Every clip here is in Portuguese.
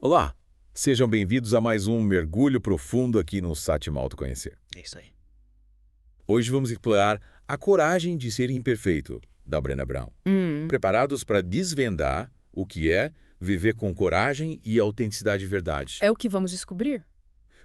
Olá, sejam bem-vindos a mais um mergulho profundo aqui no Sétimo Autoconhecer. É isso aí. Hoje vamos explorar A Coragem de Ser Imperfeito, da Brené Brown. Preparados para desvendar o que é viver com coragem e autenticidade de verdade. É o que vamos descobrir?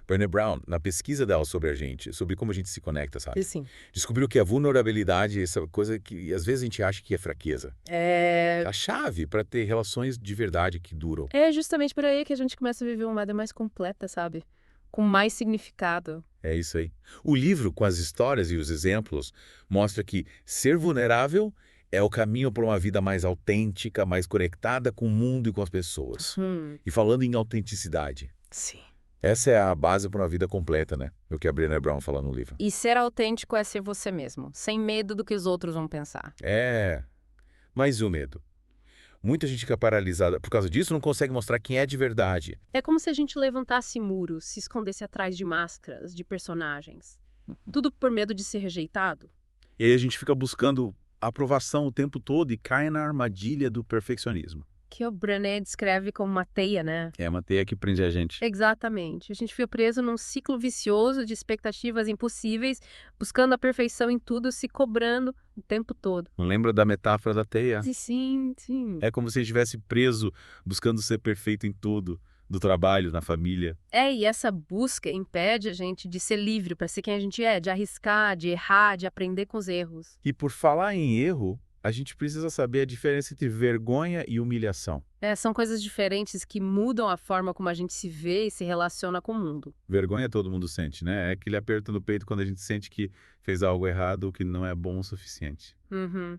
Brené Brown, na pesquisa dela sobre a gente, sobre como a gente se conecta, sabe? Sim. Descobriu que a vulnerabilidade, essa coisa que às vezes a gente acha que é fraqueza, é a chave para ter relações de verdade que duram. É justamente por aí que a gente começa a viver uma vida mais completa, sabe? Com mais significado. É isso aí. O livro, com as histórias e os exemplos, mostra que ser vulnerável é o caminho para uma vida mais autêntica, mais conectada com o mundo e com as pessoas. E falando em autenticidade, Sim. essa é a base para uma vida completa, né? É o que a Brené Brown fala no livro. E ser autêntico é ser você mesmo, sem medo do que os outros vão pensar. Mas e o medo? Muita gente fica paralisada por causa disso, não consegue mostrar quem é de verdade. É como se a gente levantasse muros, se escondesse atrás de máscaras, de personagens. Tudo por medo de ser rejeitado. E aí a gente fica buscando aprovação o tempo todo e cai na armadilha do perfeccionismo. Que o Brené descreve como uma teia, né? É uma teia que prende a gente. Exatamente. A gente fica preso num ciclo vicioso de expectativas impossíveis, buscando a perfeição em tudo, se cobrando o tempo todo. Não lembra da metáfora da teia? Sim, sim. É como se estivesse preso, buscando ser perfeito em tudo, no trabalho, na família. E essa busca impede a gente de ser livre para ser quem a gente é, de arriscar, de errar, de aprender com os erros. E por falar em erro, a gente precisa saber a diferença entre vergonha e humilhação. São coisas diferentes que mudam a forma como a gente se vê e se relaciona com o mundo. Vergonha todo mundo sente, né? É aquele aperto no peito quando a gente sente que fez algo errado ou que não é bom o suficiente. Uhum.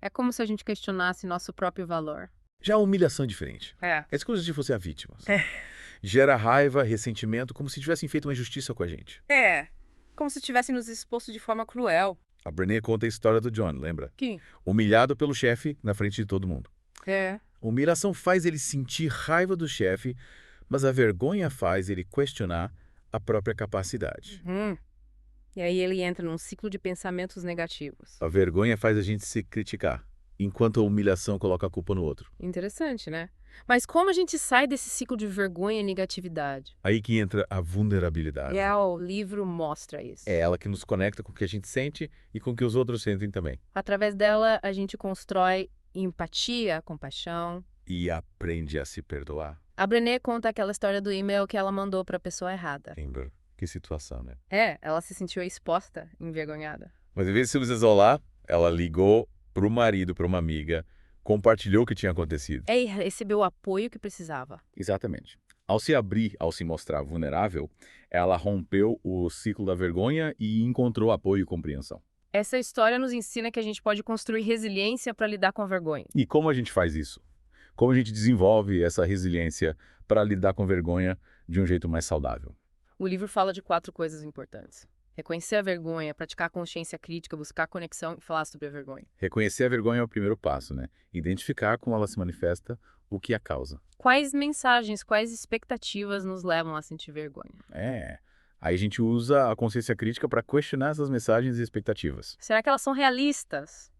É como se a gente questionasse nosso próprio valor. Já a humilhação é diferente. É. É como se fosse a vítima. Gera raiva, ressentimento, como se tivessem feito uma injustiça com a gente. Como se tivessem nos exposto de forma cruel. A Brené conta a história do John, lembra? Que? Humilhado pelo chefe na frente de todo mundo. A humilhação faz ele sentir raiva do chefe, mas a vergonha faz ele questionar a própria capacidade. E aí ele entra num ciclo de pensamentos negativos. A vergonha faz a gente se criticar, enquanto a humilhação coloca a culpa no outro. Interessante, né? Mas como a gente sai desse ciclo de vergonha e negatividade? Aí que entra a vulnerabilidade. O livro mostra isso. É ela que nos conecta com o que a gente sente e com o que os outros sentem também. Através dela, a gente constrói empatia, compaixão. E aprende a se perdoar. A Brené conta aquela história do e-mail que ela mandou para a pessoa errada. Lembra? Que situação, né? Ela se sentiu exposta, envergonhada. Mas em vez de se isolar, ela ligou para o marido, para uma amiga, compartilhou o que tinha acontecido. E recebeu o apoio que precisava. Exatamente. Ao se abrir, ao se mostrar vulnerável, ela rompeu o ciclo da vergonha e encontrou apoio e compreensão. Essa história nos ensina que a gente pode construir resiliência para lidar com a vergonha. E como a gente faz isso? Como a gente desenvolve essa resiliência para lidar com vergonha de um jeito mais saudável? O livro fala de 4 coisas importantes. Reconhecer a vergonha, praticar a consciência crítica, buscar conexão e falar sobre a vergonha. Reconhecer a vergonha é o primeiro passo, né? Identificar como ela se manifesta, o que a causa. Quais mensagens, quais expectativas nos levam a sentir vergonha? Aí a gente usa a consciência crítica para questionar essas mensagens e expectativas. Será que elas são realistas?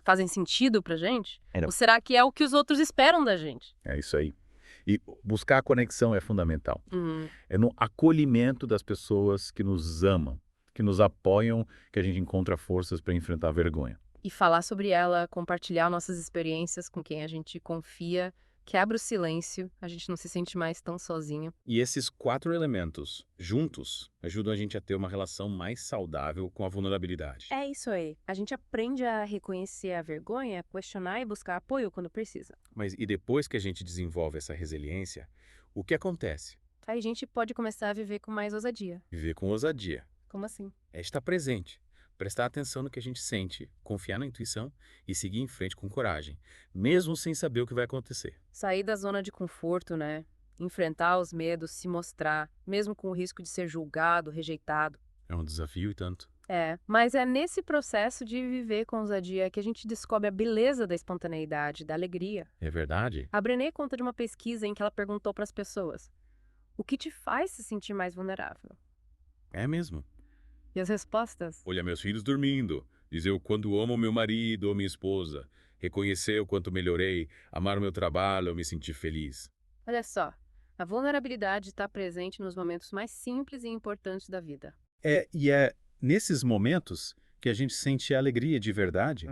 Fazem sentido pra gente? Não. Ou será que é o que os outros esperam da gente? É isso aí. E buscar a conexão é fundamental. É no acolhimento das pessoas que nos amam, que nos apoiam, que a gente encontra forças para enfrentar a vergonha. E falar sobre ela, compartilhar nossas experiências com quem a gente confia, quebra o silêncio, a gente não se sente mais tão sozinho. E esses 4 elementos, juntos, ajudam a gente a ter uma relação mais saudável com a vulnerabilidade. É isso aí. A gente aprende a reconhecer a vergonha, questionar e buscar apoio quando precisa. Mas e depois que a gente desenvolve essa resiliência, o que acontece? Aí a gente pode começar a viver com mais ousadia. Viver com ousadia. Como assim? É estar presente, prestar atenção no que a gente sente, confiar na intuição e seguir em frente com coragem, mesmo sem saber o que vai acontecer. Sair da zona de conforto, né? Enfrentar os medos, se mostrar, mesmo com o risco de ser julgado, rejeitado. É um desafio e tanto. Mas é nesse processo de viver com ousadia que a gente descobre a beleza da espontaneidade, da alegria. É verdade? A Brené conta de uma pesquisa em que ela perguntou para as pessoas: o que te faz se sentir mais vulnerável? É mesmo. E as respostas? Olhar meus filhos dormindo, dizer o quanto amo meu marido ou minha esposa, reconhecer o quanto melhorei, amar o meu trabalho ou me sentir feliz. Olha só, A vulnerabilidade está presente nos momentos mais simples e importantes da vida. E é nesses momentos que a gente sente a alegria de verdade.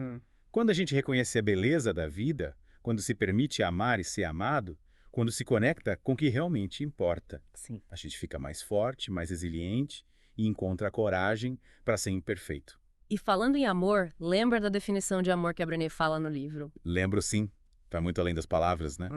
Quando a gente reconhece a beleza da vida, quando se permite amar e ser amado, quando se conecta com o que realmente importa. Sim. A gente fica mais forte, mais resiliente e encontra a coragem para ser imperfeito. E falando em amor, lembra da definição de amor que a Brené fala no livro? Lembro sim, vai muito além das palavras, né?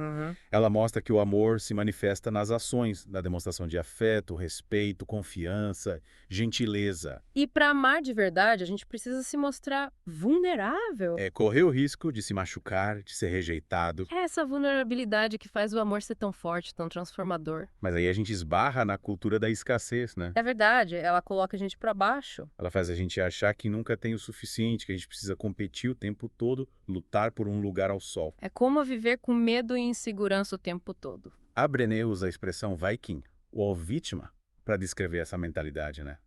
Ela mostra que o amor se manifesta nas ações, na demonstração de afeto, respeito, confiança, gentileza. E para amar de verdade, a gente precisa se mostrar vulnerável. É correr o risco de se machucar, de ser rejeitado. É essa vulnerabilidade que faz o amor ser tão forte, tão transformador. Mas aí a gente esbarra na cultura da escassez, né? É verdade, ela coloca a gente para baixo. Ela faz a gente achar que nunca tem o suficiente, que a gente precisa competir o tempo todo, lutar por um lugar ao sol. É como viver com medo e insegurança o tempo todo. A Brené usa a expressão Viking, ou vítima, para descrever essa mentalidade, né?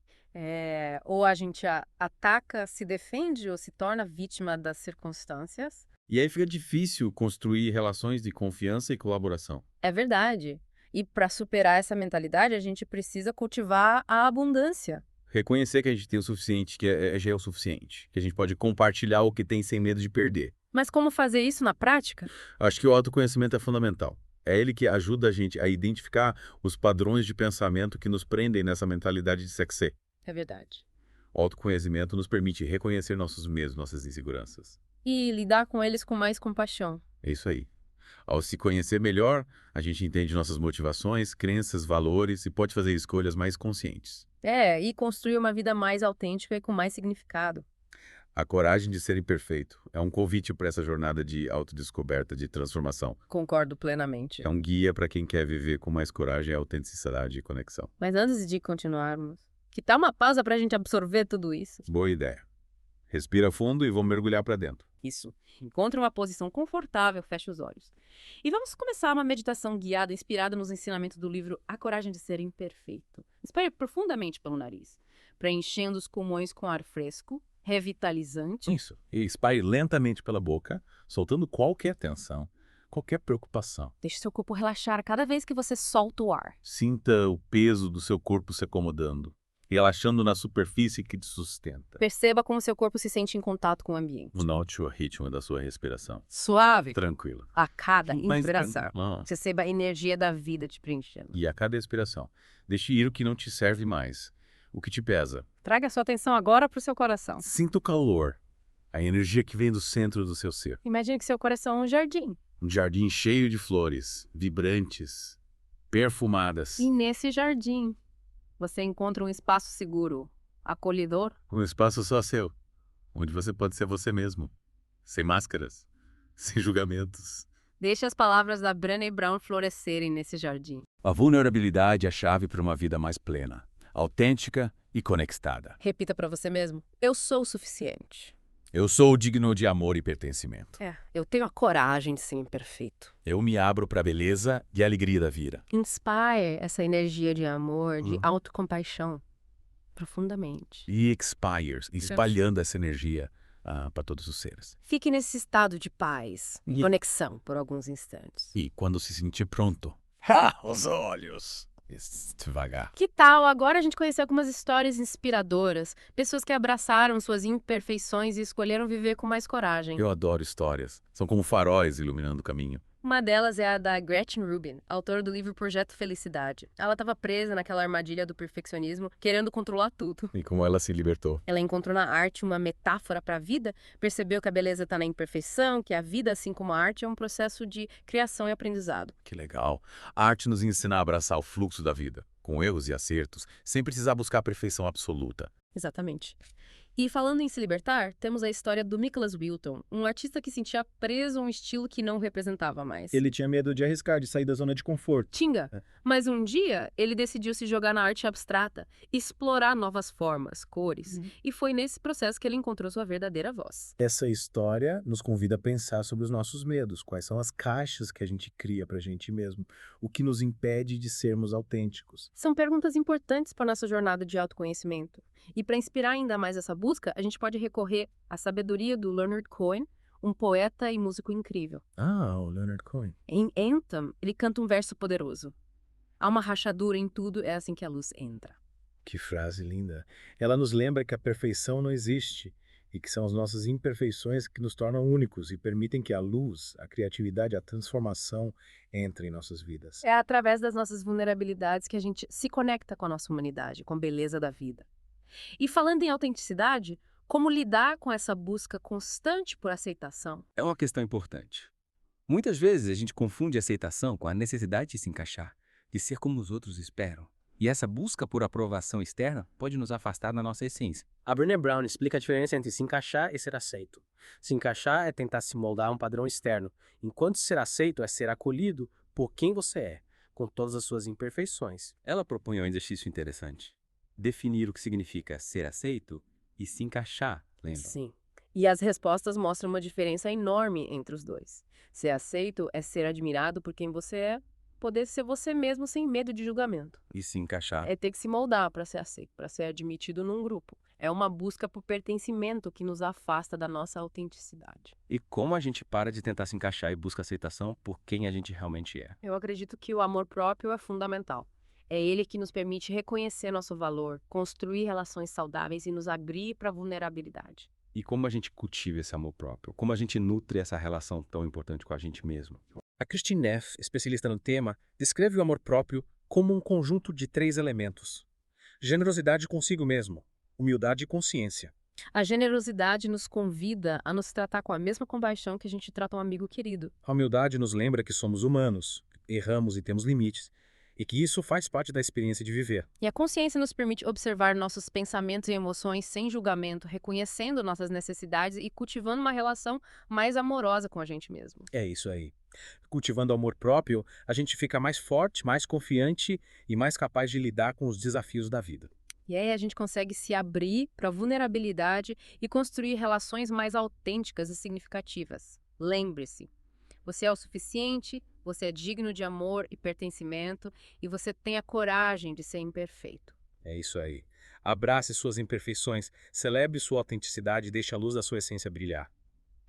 Ou a gente ataca, se defende ou se torna vítima das circunstâncias. E aí fica difícil construir relações de confiança e colaboração. É verdade. E para superar essa mentalidade, a gente precisa cultivar a abundância. Reconhecer que a gente tem o suficiente, que já é o suficiente. Que a gente pode compartilhar o que tem sem medo de perder. Mas como fazer isso na prática? Acho que o autoconhecimento é fundamental. É ele que ajuda a gente a identificar os padrões de pensamento que nos prendem nessa mentalidade de sexy. É verdade. O autoconhecimento nos permite reconhecer nossos medos, nossas inseguranças. E lidar com eles com mais compaixão. É isso aí. Ao se conhecer melhor, a gente entende nossas motivações, crenças, valores e pode fazer escolhas mais conscientes. E construir uma vida mais autêntica e com mais significado. A coragem de ser imperfeito é um convite para essa jornada de autodescoberta, de transformação. Concordo plenamente. É um guia para quem quer viver com mais coragem, autenticidade e conexão. Mas antes de continuarmos, que tal uma pausa para a gente absorver tudo isso? Boa ideia. Respira fundo e vamos mergulhar para dentro. Isso. Encontre uma posição confortável, feche os olhos. E vamos começar uma meditação guiada inspirada nos ensinamentos do livro A Coragem de Ser Imperfeito. Inspire profundamente pelo nariz, preenchendo os pulmões com ar fresco, revitalizante. Isso. E espalhe lentamente pela boca, soltando qualquer tensão, qualquer preocupação. Deixe seu corpo relaxar cada vez que você solta o ar. Sinta o peso do seu corpo se acomodando, relaxando na superfície que te sustenta. Perceba como seu corpo se sente em contato com o ambiente. Note o ritmo da sua respiração. Suave. Tranquilo. A cada Mas inspiração. Receba a energia da vida te preenchendo. E a cada expiração, deixe ir o que não te serve mais, o que te pesa. Traga sua atenção agora para o seu coração. Sinta o calor, a energia que vem do centro do seu ser. Imagine que seu coração é um jardim. Um jardim cheio de flores, vibrantes, perfumadas. E nesse jardim, você encontra um espaço seguro, acolhedor. Um espaço só seu, onde você pode ser você mesmo, sem máscaras, sem julgamentos. Deixe as palavras da Brené Brown florescerem nesse jardim. A vulnerabilidade é a chave para uma vida mais plena, autêntica e conectada. Repita para você mesmo: eu sou o suficiente. Eu sou digno de amor e pertencimento. Eu tenho a coragem de ser imperfeito. Eu me abro para a beleza e a alegria da vida. Inspire essa energia de amor, de autocompaixão, profundamente. E expires, espalhando essa energia para todos os seres. Fique nesse estado de paz, conexão por alguns instantes. E quando se sentir pronto, os olhos. Devagar. Que tal agora a gente conhecer algumas histórias inspiradoras, pessoas que abraçaram suas imperfeições e escolheram viver com mais coragem. Eu adoro histórias. São como faróis iluminando o caminho. Uma delas é a da Gretchen Rubin, autora do livro Projeto Felicidade. Ela estava presa naquela armadilha do perfeccionismo, querendo controlar tudo. E como ela se libertou. Ela encontrou na arte uma metáfora para a vida, percebeu que a beleza está na imperfeição, que a vida, assim como a arte, é um processo de criação e aprendizado. Que legal. A arte nos ensina a abraçar o fluxo da vida, com erros e acertos, sem precisar buscar a perfeição absoluta. Exatamente. E falando em se libertar, temos a história do Nicholas Wilton, um artista que sentia preso a um estilo que não representava mais. Ele tinha medo de arriscar, de sair da zona de conforto. Tinha, mas um dia ele decidiu se jogar na arte abstrata, explorar novas formas, cores, e foi nesse processo que ele encontrou sua verdadeira voz. Essa história nos convida a pensar sobre os nossos medos, quais são as caixas que a gente cria pra gente mesmo, o que nos impede de sermos autênticos. São perguntas importantes para nossa jornada de autoconhecimento. E para inspirar ainda mais essa busca, a gente pode recorrer à sabedoria do Leonard Cohen, um poeta e músico incrível. O Leonard Cohen. Em Anthem, ele canta um verso poderoso. Há uma rachadura em tudo, é assim que a luz entra. Que frase linda. Ela nos lembra que a perfeição não existe e que são as nossas imperfeições que nos tornam únicos e permitem que a luz, a criatividade, a transformação entrem em nossas vidas. É através das nossas vulnerabilidades que a gente se conecta com a nossa humanidade, com a beleza da vida. E falando em autenticidade, como lidar com essa busca constante por aceitação? É uma questão importante. Muitas vezes a gente confunde aceitação com a necessidade de se encaixar, de ser como os outros esperam. E essa busca por aprovação externa pode nos afastar da nossa essência. A Brené Brown explica a diferença entre se encaixar e ser aceito. Se encaixar é tentar se moldar a um padrão externo, enquanto ser aceito é ser acolhido por quem você é, com todas as suas imperfeições. Ela propõe um exercício interessante. Definir o que significa ser aceito e se encaixar, lembra? Sim. E as respostas mostram uma diferença enorme entre os dois. Ser aceito é ser admirado por quem você é, poder ser você mesmo sem medo de julgamento. E se encaixar. É ter que se moldar para ser aceito, para ser admitido num grupo. É uma busca por pertencimento que nos afasta da nossa autenticidade. E como a gente para de tentar se encaixar e busca aceitação por quem a gente realmente é. Eu acredito que o amor próprio é fundamental. É ele que nos permite reconhecer nosso valor, construir relações saudáveis e nos abrir para a vulnerabilidade. E como a gente cultiva esse amor próprio? Como a gente nutre essa relação tão importante com a gente mesmo? A Kristin Neff, especialista no tema, descreve o amor próprio como um conjunto de 3 elementos: generosidade consigo mesmo, humildade e consciência. A generosidade nos convida a nos tratar com a mesma compaixão que a gente trata um amigo querido. A humildade nos lembra que somos humanos, erramos e temos limites, e que isso faz parte da experiência de viver. E a consciência nos permite observar nossos pensamentos e emoções sem julgamento, reconhecendo nossas necessidades e cultivando uma relação mais amorosa com a gente mesmo. É isso aí. Cultivando o amor próprio, a gente fica mais forte, mais confiante e mais capaz de lidar com os desafios da vida. E aí a gente consegue se abrir para a vulnerabilidade e construir relações mais autênticas e significativas. Lembre-se, você é o suficiente, você é digno de amor e pertencimento e você tem a coragem de ser imperfeito. É isso aí. Abrace suas imperfeições, celebre sua autenticidade e deixe a luz da sua essência brilhar.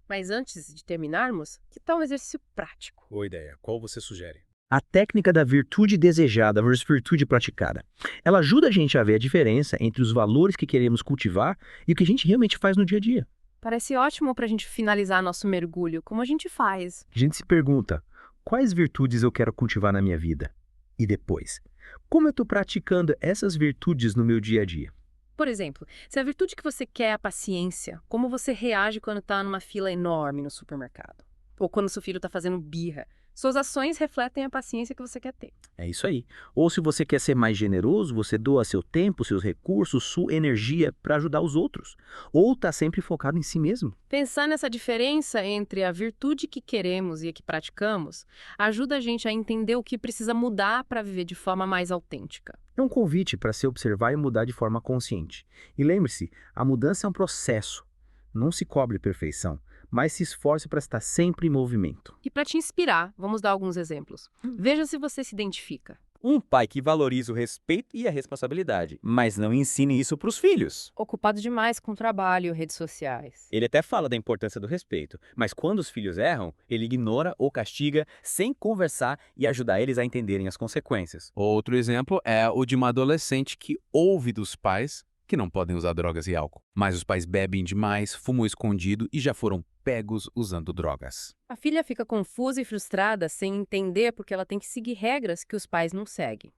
Mas antes de terminarmos, que tal um exercício prático? Boa ideia. Qual você sugere? A técnica da virtude desejada versus virtude praticada. Ela ajuda a gente a ver a diferença entre os valores que queremos cultivar e o que a gente realmente faz no dia a dia. Parece ótimo para a gente finalizar nosso mergulho. Como a gente faz? A gente se pergunta, quais virtudes eu quero cultivar na minha vida? E depois, como eu estou praticando essas virtudes no meu dia a dia? Por exemplo, se a virtude que você quer é a paciência, como você reage quando está numa fila enorme no supermercado? Ou quando seu filho está fazendo birra? Suas ações refletem a paciência que você quer ter. É isso aí. Ou se você quer ser mais generoso, você doa seu tempo, seus recursos, sua energia para ajudar os outros. Ou está sempre focado em si mesmo. Pensar nessa diferença entre a virtude que queremos e a que praticamos ajuda a gente a entender o que precisa mudar para viver de forma mais autêntica. É um convite para se observar e mudar de forma consciente. E lembre-se, a mudança é um processo. Não se cobre perfeição, mas se esforce para estar sempre em movimento. E para te inspirar, vamos dar alguns exemplos. Veja se você se identifica. Um pai que valoriza o respeito e a responsabilidade, mas não ensine isso para os filhos. Ocupado demais com trabalho, redes sociais. Ele até fala da importância do respeito, mas quando os filhos erram, ele ignora ou castiga sem conversar e ajudar eles a entenderem as consequências. Outro exemplo é o de uma adolescente que ouve dos pais que não podem usar drogas e álcool, mas os pais bebem demais, fumam escondido e já foram pegos usando drogas. A filha fica confusa e frustrada sem entender porque ela tem que seguir regras que os pais não seguem.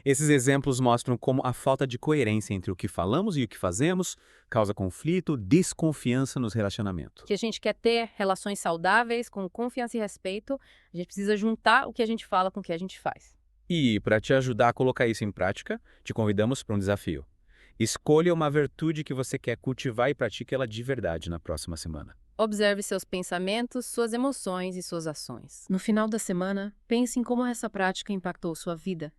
Esses exemplos mostram como a falta de coerência entre o que falamos e o que fazemos causa conflito, desconfiança nos relacionamentos. Que a gente quer ter relações saudáveis, com confiança e respeito, a gente precisa juntar o que a gente fala com o que a gente faz. E, para te ajudar a colocar isso em prática, te convidamos para um desafio. Escolha uma virtude que você quer cultivar e pratique ela de verdade na próxima semana. Observe seus pensamentos, suas emoções e suas ações. No final da semana, pense em como essa prática impactou sua vida.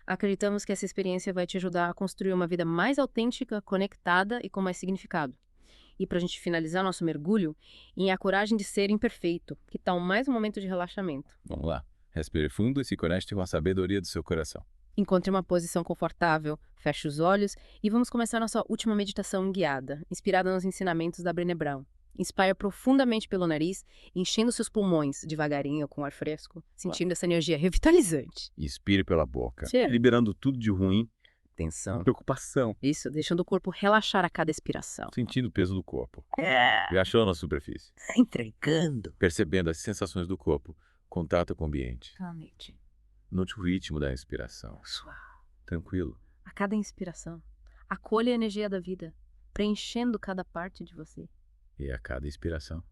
Acreditamos que essa experiência vai te ajudar a construir uma vida mais autêntica, conectada e com mais significado. E para a gente finalizar nosso mergulho, em A Coragem de Ser Imperfeito, que tal mais um momento de relaxamento. Vamos lá. Respire fundo e se conecte com a sabedoria do seu coração. Encontre uma posição confortável, feche os olhos e vamos começar nossa última meditação guiada, inspirada nos ensinamentos da Brené Brown. Inspire profundamente pelo nariz, enchendo seus pulmões devagarinho com ar fresco, sentindo essa energia revitalizante. Expire pela boca, Cheiro. liberando tudo de ruim, Tensão. preocupação, Isso, deixando o corpo relaxar a cada expiração. sentindo o peso do corpo, relaxando a superfície, Entregando. percebendo as sensações do corpo, contato com o ambiente. Calmamente. Note o ritmo da respiração, Suave. tranquilo. A cada inspiração, acolha a energia da vida, preenchendo cada parte de você. E a cada inspiração,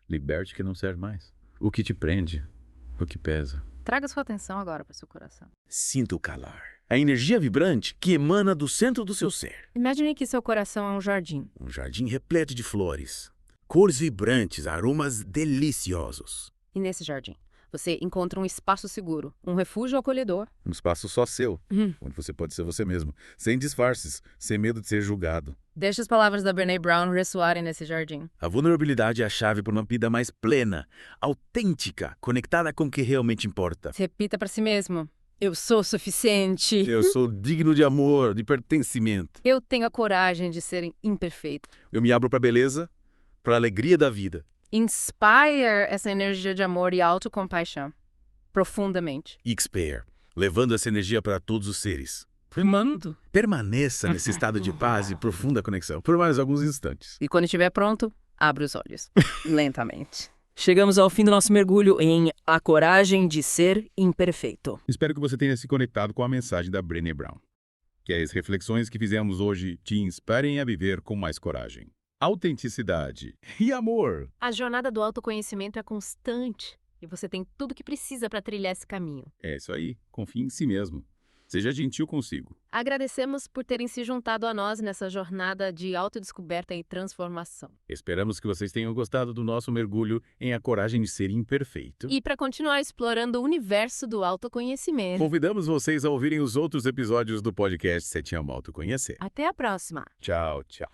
liberte o que não serve mais. O que te prende, o que pesa. Traga sua atenção agora para o seu coração. Sinta o calar. A energia vibrante que emana do centro do seu ser. Imagine que seu coração é um jardim. Um jardim repleto de flores. Cores vibrantes, aromas deliciosos. E nesse jardim, você encontra um espaço seguro, um refúgio acolhedor. Um espaço só seu, onde você pode ser você mesmo, sem disfarces, sem medo de ser julgado. Deixe as palavras da Brené Brown ressoarem nesse jardim. A vulnerabilidade é a chave para uma vida mais plena, autêntica, conectada com o que realmente importa. Repita para si mesmo. Eu sou suficiente. Eu sou digno de amor, de pertencimento. Eu tenho a coragem de ser imperfeito. Eu me abro para a beleza, para a alegria da vida. Inspire essa energia de amor e autocompaixão. Profundamente. Expire, levando essa energia para todos os seres. Mando. Permaneça nesse estado de paz e profunda conexão por mais alguns instantes. E quando estiver pronto, abra os olhos. Lentamente. Chegamos ao fim do nosso mergulho em A Coragem de Ser Imperfeito. Espero que você tenha se conectado com a mensagem da Brené Brown. Que as reflexões que fizemos hoje te inspirem a viver com mais coragem, autenticidade e amor. A jornada do autoconhecimento é constante e você tem tudo o que precisa para trilhar esse caminho. É isso aí, confie em si mesmo. Seja gentil consigo. Agradecemos por terem se juntado a nós nessa jornada de autodescoberta e transformação. Esperamos que vocês tenham gostado do nosso mergulho em A Coragem de Ser Imperfeito. E para continuar explorando o universo do autoconhecimento. Convidamos vocês a ouvirem os outros episódios do podcast Se Te Ama Autoconhecer. Até a próxima! Tchau, tchau.